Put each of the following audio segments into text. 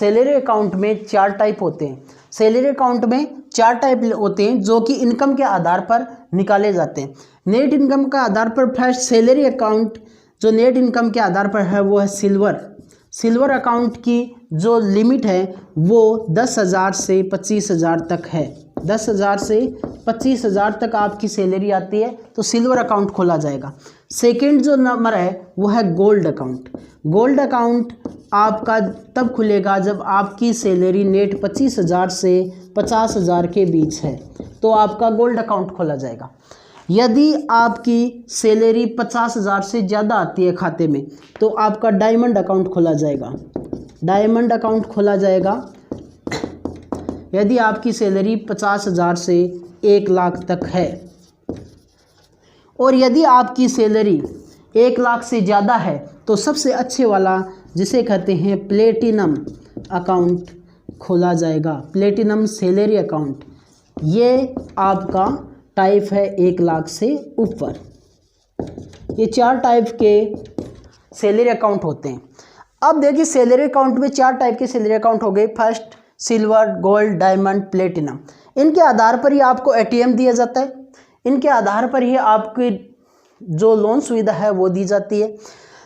Salary account में 4 type होते हैं। सैलरी अकाउंट में 4 टाइप होते हैं जो कि इनकम के आधार पर निकाले जाते हैं। नेट इनकम के आधार पर फर्स्ट सैलरी अकाउंट जो नेट इनकम के आधार पर है वो है सिल्वर अकाउंट की जो लिमिट है वो 10,000 से 25,000 तक है। 10,000 से 25,000 तक आपकी सैलरी आती है तो सिल्वर अकाउंट खोला जाएगा। सेकंड जो नंबर है वो है गोल्ड अकाउंट आपका तब खुलेगा जब आपकी सैलरी नेट 25,000 से 50,000 के बीच है तो आपका गोल्ड अकाउंट खोला जाएगा। यदि आपकी सैलरी 50,000 से ज़्यादा आती है खाते में तो आपका डायमंड अकाउंट खोला जाएगा। यदि आपकी सैलरी 50,000 से 1 लाख तक है और यदि आपकी सैलरी 1 लाख से ज़्यादा है तो सबसे अच्छे वाला जिसे कहते हैं प्लेटिनम अकाउंट खोला जाएगा। प्लेटिनम सैलरी अकाउंट ये आपका टाइप है 1 लाख से ऊपर। ये 4 टाइप के सैलरी अकाउंट होते हैं। अब देखिए सैलरी अकाउंट में 4 टाइप के सैलरी अकाउंट हो गए। First silver, gold, diamond, platinum. इनके आधार पर ही आपको एटीएम दिया जाता है। इनके आधार पर ही आपकी जो लोन सुविधा है वो दी जाती है।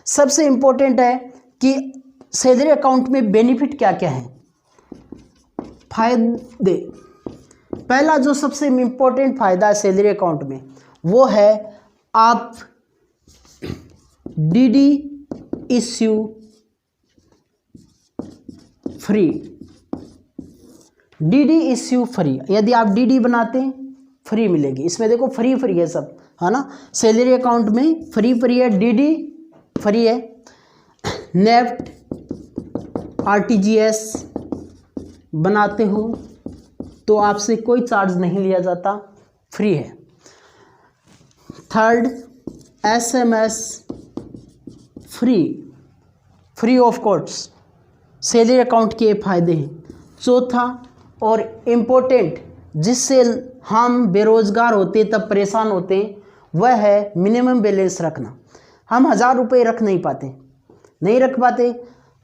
सबसे इम्पोर्टेंट है कि सैलरी अकाउंट में बेनिफिट क्या क्या है, फायदे। पहला जो सबसे इम्पोर्टेंट फ़ायदा है सैलरी अकाउंट में वो है आप डीडी इश्यू फ्री। यदि आप डीडी बनाते हैं फ्री मिलेगी। इसमें देखो फ्री है सब, है ना। सैलरी अकाउंट में फ्री है, डीडी फ्री है, नेफ्ट आरटीजीएस बनाते हो तो आपसे कोई चार्ज नहीं लिया जाता, फ्री है। Third SMS free of cost. Salary account के फायदे हैं। चौथा और इम्पोर्टेंट जिससे हम बेरोजगार होते तब परेशान होते हैं वह है मिनिमम बैलेंस रखना। हम 1,000 रुपये रख नहीं पाते।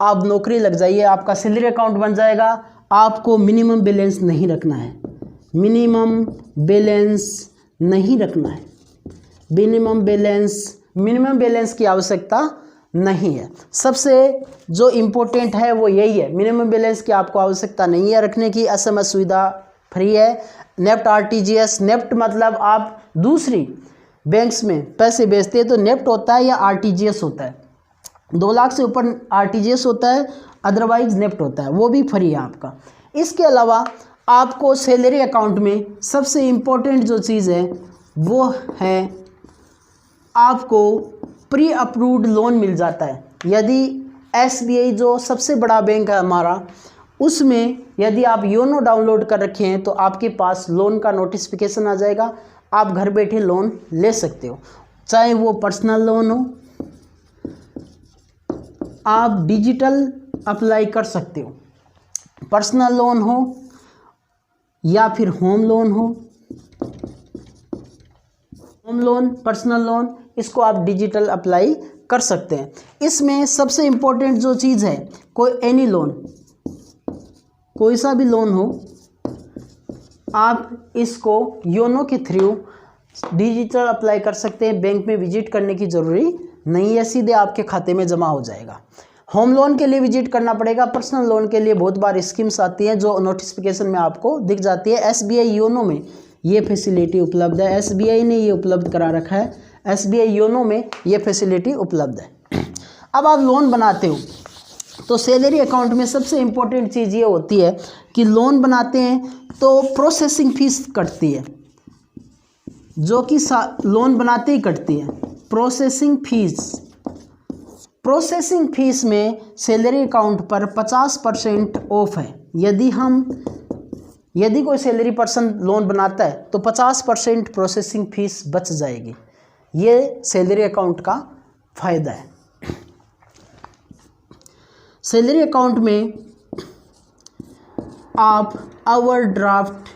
आप नौकरी लग जाइए, आपका सैलरी अकाउंट बन जाएगा, आपको मिनिमम बैलेंस नहीं रखना है। मिनिमम बैलेंस की आवश्यकता नहीं है। सबसे जो इम्पोर्टेंट है वो यही है, मिनिमम बैलेंस की आपको आवश्यकता नहीं है रखने की। एसएमएस सुविधा फ्री है। नेफ्ट आरटीजीएस, नेफ्ट मतलब आप दूसरी बैंक्स में पैसे भेजते हैं तो नेफ्ट होता है या आरटीजीएस होता है। 2 लाख से ऊपर आरटीजीएस होता है, अदरवाइज नेफ्ट होता है, वो भी फ्री है आपका। इसके अलावा आपको सैलरी अकाउंट में सबसे इम्पोर्टेंट जो चीज़ है वो है आपको प्री अप्रूव्ड लोन मिल जाता है। यदि एसबीआई जो सबसे बड़ा बैंक है हमारा, उसमें यदि आप योनो डाउनलोड कर रखे हैं तो आपके पास लोन का नोटिफिकेशन आ जाएगा। आप घर बैठे लोन ले सकते हो, चाहे वो पर्सनल लोन हो, आप डिजिटल अप्लाई कर सकते हो। पर्सनल लोन हो या फिर होम लोन हो, होम लोन, पर्सनल लोन, इसको आप डिजिटल अप्लाई कर सकते हैं। इसमें सबसे इम्पोर्टेंट जो चीज़ है, एनी लोन, कोई सा भी लोन हो, आप इसको योनो के थ्रू डिजिटल अप्लाई कर सकते हैं। बैंक में विजिट करने की ज़रूरी नहीं है, सीधे आपके खाते में जमा हो जाएगा। होम लोन के लिए विजिट करना पड़ेगा। पर्सनल लोन के लिए बहुत बार स्कीम्स आती हैं जो नोटिफिकेशन में आपको दिख जाती है। एसबीआई योनो में ये फैसिलिटी उपलब्ध है, एसबीआई ने ये उपलब्ध करा रखा है। एसबीआई योनो में ये फैसिलिटी उपलब्ध है। अब आप लोन बनाते हो तो सैलरी अकाउंट में सबसे इम्पोर्टेंट चीज़ ये होती है कि लोन बनाते हैं तो प्रोसेसिंग फ़ीस कटती है, जो कि लोन बनाते ही कटती है। प्रोसेसिंग फ़ीस में सैलरी अकाउंट पर 50% ऑफ है। यदि कोई सैलरी पर्सन लोन बनाता है तो 50% प्रोसेसिंग फ़ीस बच जाएगी। ये सैलरी अकाउंट का फ़ायदा है। सैलरी अकाउंट में आप ओवरड्राफ्ट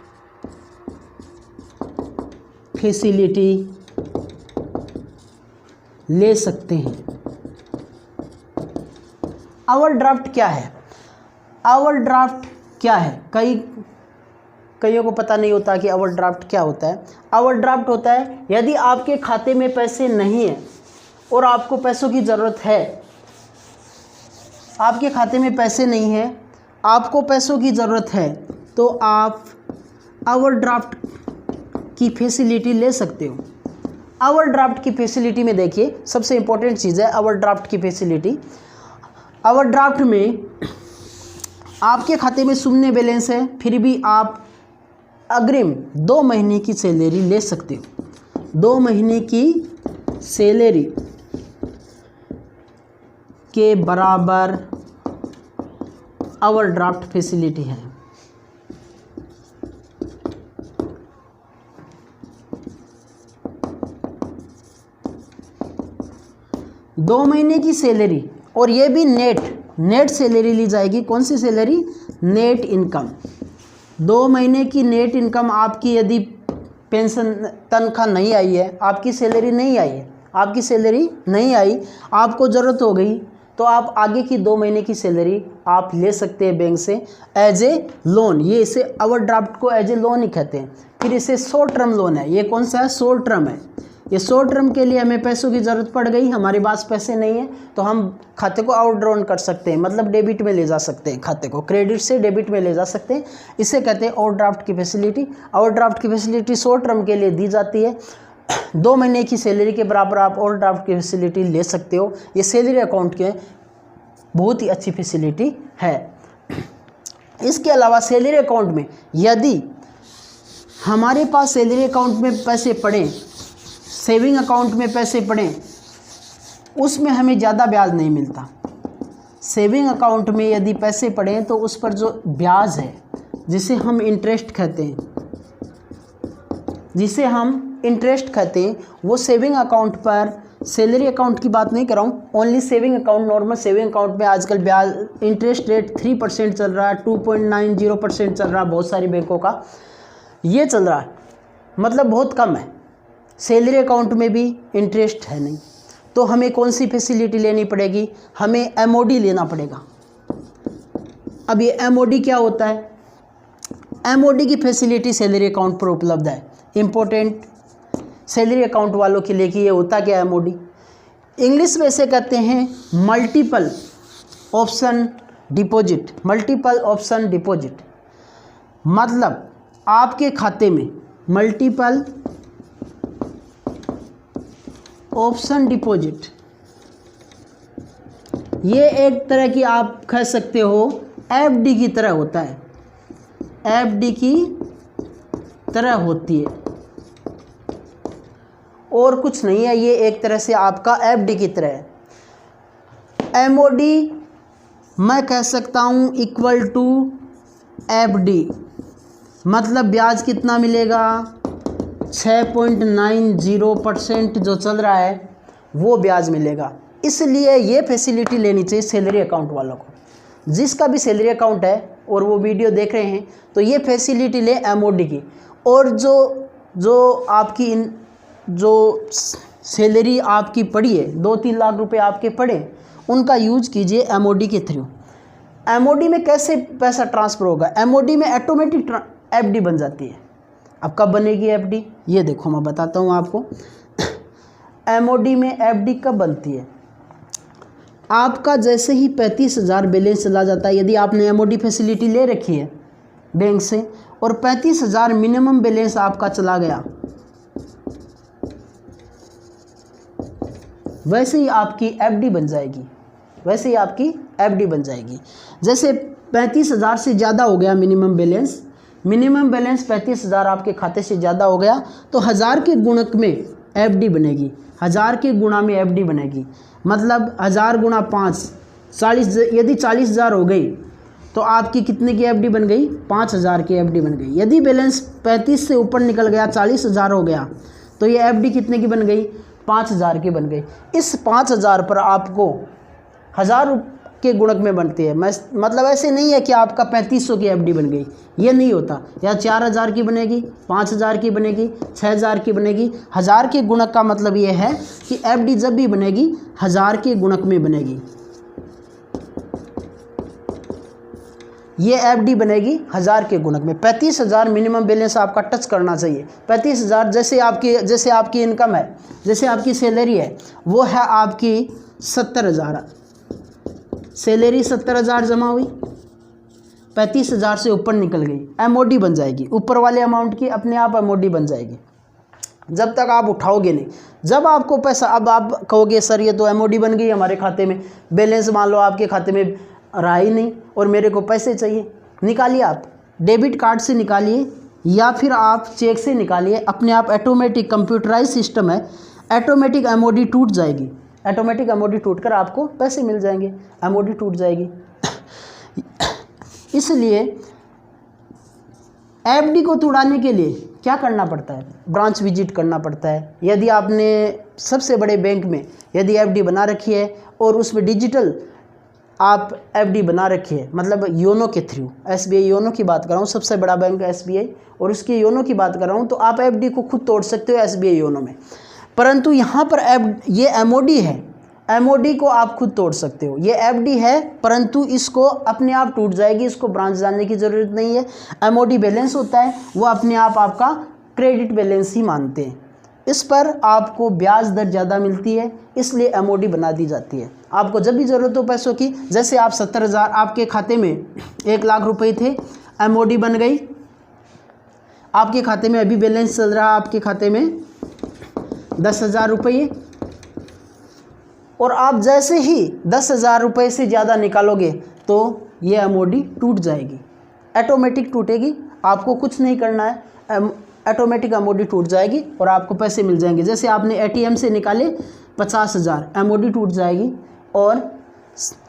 फैसिलिटी ले सकते हैं। ओवरड्राफ्ट क्या है? ओवरड्राफ्ट क्या है? कईयों को पता नहीं होता कि ओवरड्राफ्ट क्या होता है। ओवरड्राफ्ट होता है यदि आपके खाते में पैसे नहीं है और आपको पैसों की ज़रूरत है, आपके खाते में पैसे नहीं है, आपको पैसों की ज़रूरत है, तो आप ओवरड्राफ्ट की फैसिलिटी ले सकते हो। ओवरड्राफ्ट की फैसिलिटी में देखिए, सबसे इम्पोर्टेंट चीज़ है ओवरड्राफ्ट की फैसिलिटी। ओवरड्राफ्ट में आपके खाते में शून्य बैलेंस है, फिर भी आप अग्रिम 2 महीने की सैलरी ले सकते हो। 2 महीने की सैलरी के बराबर ओवरड्राफ्ट फैसिलिटी है। दो महीने की सैलरी, और ये भी नेट सैलरी ली जाएगी। कौन सी सैलरी? Net income. 2 महीने की नेट इनकम आपकी, यदि पेंशन तनख्वाह नहीं आई है, आपकी सैलरी नहीं आई है, आपकी सैलरी नहीं आई, आपको ज़रूरत हो गई, तो आप आगे की 2 महीने की सैलरी आप ले सकते हैं बैंक से एज ए लोन। ये इसे ओवरड्राफ्ट को एज ए लोन ही कहते हैं। फिर इसे शॉर्ट टर्म लोन है। ये कौन सा है? शॉर्ट टर्म है। ये शॉर्ट टर्म के लिए हमें पैसों की ज़रूरत पड़ गई, हमारे पास पैसे नहीं है, तो हम खाते को आउटड्रॉन कर सकते हैं, मतलब डेबिट में ले जा सकते हैं, खाते को क्रेडिट से डेबिट में ले जा सकते हैं। इसे कहते हैं ओवरड्राफ्ट की फैसिलिटी। ओवरड्राफ्ट की फैसिलिटी शॉर्ट टर्म के लिए दी जाती है। 2 महीने की सैलरी के बराबर आप ओवरड्राफ्ट की फैसिलिटी ले सकते हो। ये सैलरी अकाउंट के बहुत ही अच्छी फैसिलिटी है। इसके अलावा सैलरी अकाउंट में यदि हमारे पास सैलरी अकाउंट में पैसे पड़े, सेविंग अकाउंट में पैसे पड़े, उसमें हमें ज़्यादा ब्याज नहीं मिलता। सेविंग अकाउंट में यदि पैसे पड़े तो उस पर जो ब्याज है, जिसे हम इंटरेस्ट कहते हैं, वो सेविंग अकाउंट पर, सैलरी अकाउंट की बात नहीं कर रहा हूँ, only saving account, normal saving account में आजकल ब्याज इंटरेस्ट रेट 3% चल रहा है, 2.90% चल रहा है बहुत सारी बैंकों का, ये चल रहा है, मतलब बहुत कम है। सैलरी अकाउंट में भी इंटरेस्ट है नहीं, तो हमें कौन सी फैसिलिटी लेनी पड़ेगी? हमें एमओडी लेना पड़ेगा। अब ये एमओडी क्या होता है? एमओडी की फैसिलिटी सैलरी अकाउंट पर उपलब्ध है। इम्पोर्टेंट सैलरी अकाउंट वालों के लिए कि ये होता क्या है एमओडी? इंग्लिश में इसे कहते हैं multiple option deposit. Multiple option deposit मतलब आपके खाते में मल्टीपल ऑप्शन डिपॉजिट, ये एक तरह की आप कह सकते हो एफडी की तरह होता है, एफडी की तरह होती है और कुछ नहीं है। ये एक तरह से आपका एफडी की तरह है। एमओडी मैं कह सकता हूँ इक्वल टू एफडी, मतलब ब्याज कितना मिलेगा? 6.90% जो चल रहा है वो ब्याज मिलेगा। इसलिए ये फैसिलिटी लेनी चाहिए सैलरी अकाउंट वालों को। जिसका भी सैलरी अकाउंट है और वो वीडियो देख रहे हैं तो ये फैसिलिटी ले एमओडी की। और जो आपकी जो सैलरी आपकी पड़ी है, 2-3 लाख रुपए आपके पड़े, उनका यूज कीजिए एमओडी के थ्रू। एमओडी में कैसे पैसा ट्रांसफ़र होगा? एमओडी में ऑटोमेटिक एफडी बन जाती है। अब कब बनेगी एफडी? ये देखो मैं बताता हूँ आपको। एमओडी में एफडी कब बनती है? आपका जैसे ही 35,000 बैलेंस चला जाता है, यदि आपने एमओडी फैसिलिटी ले रखी है बैंक से और 35,000 मिनिमम बैलेंस आपका चला गया, वैसे ही आपकी एफडी बन जाएगी। जैसे 35,000 से ज़्यादा हो गया मिनिमम बैलेंस 35,000 आपके खाते से ज़्यादा हो गया तो 1000 के गुणक में एफडी बनेगी। 1000 के गुणा में एफडी बनेगी, मतलब 1000 गुणा 5 40। यदि 40,000 हो गई तो आपकी कितने की एफडी बन गई? 5,000 की एफडी बन गई। यदि बैलेंस 35 से ऊपर निकल गया, 40,000 हो गया, तो ये एफडी कितने की बन गई? 5,000 की बन गई। इस 5,000 पर आपको 1000 के गुणक में बनती है। मतलब ऐसे नहीं है कि आपका 3500 की एफडी बन गई, ये नहीं होता। या 4000 की बनेगी, 5000 की बनेगी, 6000 की बनेगी। 1000 के गुणक का मतलब ये है कि एफडी जब भी बनेगी 1000 के गुणक में बनेगी। ये एफडी बनेगी 1000 के गुणक में। 35,000 मिनिमम बैलेंस आपका टच करना चाहिए। 35,000 जैसे आपकी इनकम है, जैसे आपकी सैलरी है, वो है आपकी 70,000, सैलरी 70,000 जमा हुई, 35,000 से ऊपर निकल गई, एमओडी बन जाएगी, ऊपर वाले अमाउंट की अपने आप एमओडी बन जाएगी जब तक आप उठाओगे नहीं। जब आपको पैसा, अब आप कहोगे सर ये तो एमओडी बन गई हमारे खाते में, बैलेंस मान लो आपके खाते में रहा ही नहीं और मेरे को पैसे चाहिए, निकालिए, आप डेबिट कार्ड से निकालिए या फिर आप चेक से निकालिए, अपने आप ऑटोमेटिक कंप्यूटराइज सिस्टम है, ऑटोमेटिक एमओडी टूट जाएगी, ऑटोमेटिक एमओडी टूट कर आपको पैसे मिल जाएंगे, एमओडी टूट जाएगी। इसलिए एफडी को तोड़ाने के लिए क्या करना पड़ता है? ब्रांच विजिट करना पड़ता है। यदि आपने सबसे बड़े बैंक में यदि एफडी बना रखी है और उसमें डिजिटल आप एफडी बना रखी है, मतलब योनो के थ्रू, एसबीआई योनो की बात कर रहा हूँ, सबसे बड़ा बैंक एसबीआई, और उसकी योनो की बात कर रहा हूँ, तो आप एफडी को खुद तोड़ सकते हो एसबीआई योनो में। परंतु यहाँ पर ये एमओडी है, एमओडी को आप खुद तोड़ सकते हो। ये एफडी है परंतु इसको अपने आप टूट जाएगी, इसको ब्रांच जाने की ज़रूरत नहीं है। एमओडी बैलेंस होता है वो अपने आप आपका क्रेडिट बैलेंस ही मानते हैं, इस पर आपको ब्याज दर ज़्यादा मिलती है, इसलिए एमओडी बना दी जाती है। आपको जब भी ज़रूरत हो पैसों की, जैसे आप 70,000 आपके खाते में 1 लाख रुपए थे, एमओडी बन गई, आपके खाते में अभी बैलेंस चल रहा है आपके खाते में 10,000 रुपये, और आप जैसे ही 10,000 रुपये से ज़्यादा निकालोगे तो ये एमओडी टूट जाएगी, ऑटोमेटिक टूटेगी, आपको कुछ नहीं करना है, ऑटोमेटिक एमओडी टूट जाएगी और आपको पैसे मिल जाएंगे। जैसे आपने एटीएम से निकाले 50,000, एमओडी टूट जाएगी और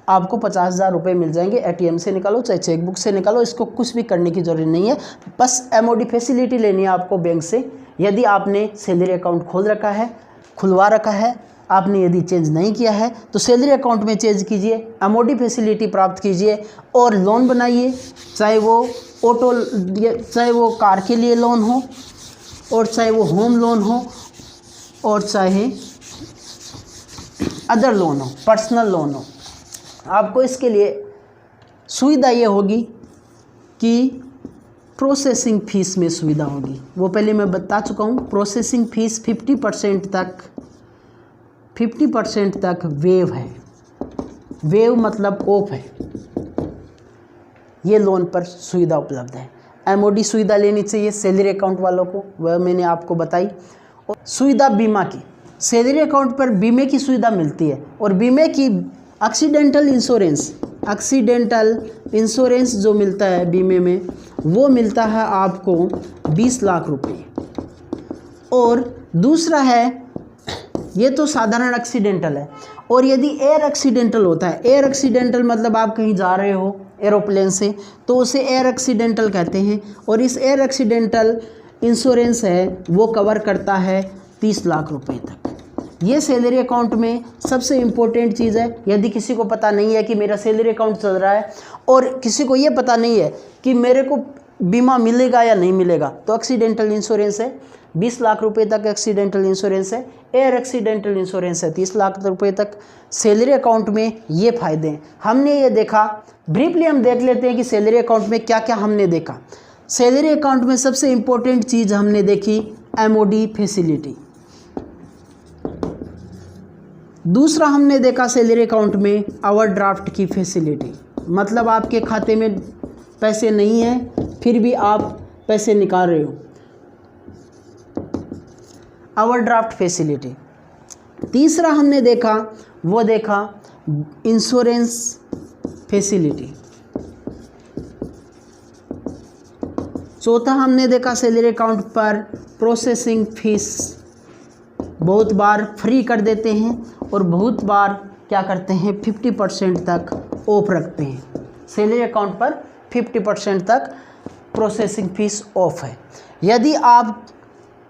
आपको 50,000 रुपये मिल जाएंगे। एटीएम से निकालो चाहे चेकबुक से निकालो, इसको कुछ भी करने की ज़रूरत नहीं है, बस एमओडी फैसिलिटी लेनी है आपको बैंक से। यदि आपने सैलरी अकाउंट खोल रखा है, खुलवा रखा है, आपने यदि चेंज नहीं किया है तो सैलरी अकाउंट में चेंज कीजिए, एमओडी फैसिलिटी प्राप्त कीजिए और लोन बनाइए, चाहे वो ऑटो, चाहे वो कार के लिए लोन हो, और चाहे वो होम लोन हो, और चाहे अदर लोन हो, पर्सनल लोन हो। आपको इसके लिए सुविधा ये होगी कि प्रोसेसिंग फ़ीस में सुविधा होगी, वो पहले मैं बता चुका हूँ। प्रोसेसिंग फ़ीस 50% तक वेव है, वेव मतलब ऑफ है, ये लोन पर सुविधा उपलब्ध है। एमओडी सुविधा लेनी चाहिए सैलरी अकाउंट वालों को, वह मैंने आपको बताई। और सुविधा बीमा की, सैलरी अकाउंट पर बीमे की सुविधा मिलती है, और बीमे की एक्सीडेंटल इंश्योरेंस जो मिलता है बीमे में, वो मिलता है आपको 20 लाख रुपए। और दूसरा है, ये तो साधारण एक्सीडेंटल है, और यदि एयर एक्सीडेंटल होता है, एयर एक्सीडेंटल मतलब आप कहीं जा रहे हो एरोप्लेन से, तो उसे एयर एक्सीडेंटल कहते हैं, और इस एयर एक्सीडेंटल इंश्योरेंस है वो कवर करता है 30 लाख रुपए तक। ये सैलरी अकाउंट में सबसे इम्पोर्टेंट चीज़ है। यदि किसी को पता नहीं है कि मेरा सैलरी अकाउंट चल रहा है और किसी को ये पता नहीं है कि मेरे को बीमा मिलेगा या नहीं मिलेगा, तो एक्सीडेंटल इंश्योरेंस है 20 लाख रुपए तक, एक्सीडेंटल इंश्योरेंस है। एयर एक्सीडेंटल इंश्योरेंस है 30 लाख रुपए तक। सैलरी अकाउंट में ये फ़ायदे हैं, हमने ये देखा। ब्रीफली हम देख लेते हैं कि सैलरी अकाउंट में क्या क्या हमने देखा। सैलरी अकाउंट में सबसे इम्पोर्टेंट चीज़ हमने देखी एमओडी फैसिलिटी। दूसरा हमने देखा सैलरी अकाउंट में ओवरड्राफ्ट की फैसिलिटी, मतलब आपके खाते में पैसे नहीं हैं फिर भी आप पैसे निकाल रहे हो, ओवरड्राफ्ट फैसिलिटी। तीसरा हमने देखा वो देखा इंश्योरेंस फैसिलिटी। चौथा हमने देखा सैलरी अकाउंट पर प्रोसेसिंग फीस बहुत बार फ्री कर देते हैं और बहुत बार क्या करते हैं 50% तक ऑफ रखते हैं। सैलरी अकाउंट पर 50% तक प्रोसेसिंग फीस ऑफ है। यदि आप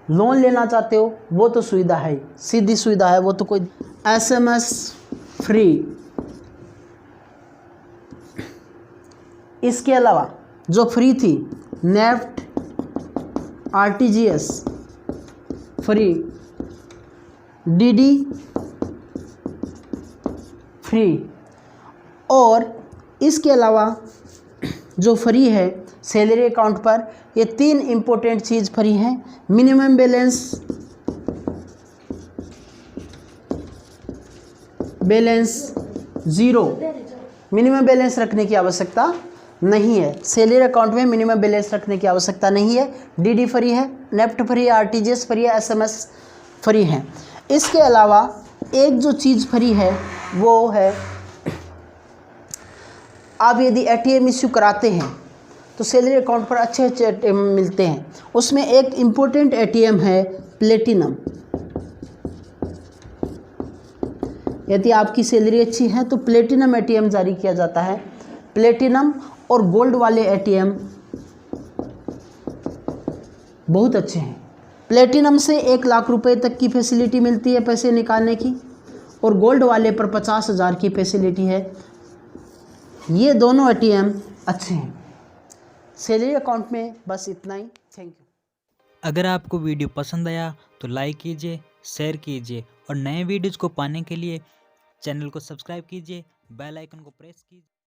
लोन लेना चाहते हो वो तो सुविधा है, सीधी सुविधा है, वो तो कोई एसएमएस फ्री। इसके अलावा जो फ्री थी NEFT, RTGS free, DD free, और इसके अलावा जो फ्री है सैलरी अकाउंट पर, ये 3 इम्पोर्टेंट चीज़ फ्री हैं। Minimum balance zero, minimum balance रखने की आवश्यकता नहीं है। सैलरी अकाउंट में मिनिमम बैलेंस रखने की आवश्यकता नहीं है। डीडी फ्री है, नेफ्ट फ्री है, आरटीजीएस फ्री है, एसएमएस फ्री है। इसके अलावा एक जो चीज़ फ्री है वो है, आप यदि एटीएम इश्यू कराते हैं तो सैलरी अकाउंट पर अच्छे अच्छे एटीएम मिलते हैं। उसमें एक इम्पोर्टेंट एटीएम है प्लेटिनम। यदि आपकी सैलरी अच्छी है तो प्लेटिनम एटीएम जारी किया जाता है। प्लेटिनम और गोल्ड वाले एटीएम बहुत अच्छे हैं। प्लेटिनम से 1 लाख रुपए तक की फैसिलिटी मिलती है पैसे निकालने की, और गोल्ड वाले पर 50,000 की फैसिलिटी है। ये दोनों एटीएम अच्छे हैं। सैलरी अकाउंट में बस इतना ही। Thank you. अगर आपको वीडियो पसंद आया तो लाइक कीजिए, शेयर कीजिए और नए वीडियोज़ को पाने के लिए चैनल को सब्सक्राइब कीजिए, बेल आइकन को प्रेस कीजिए।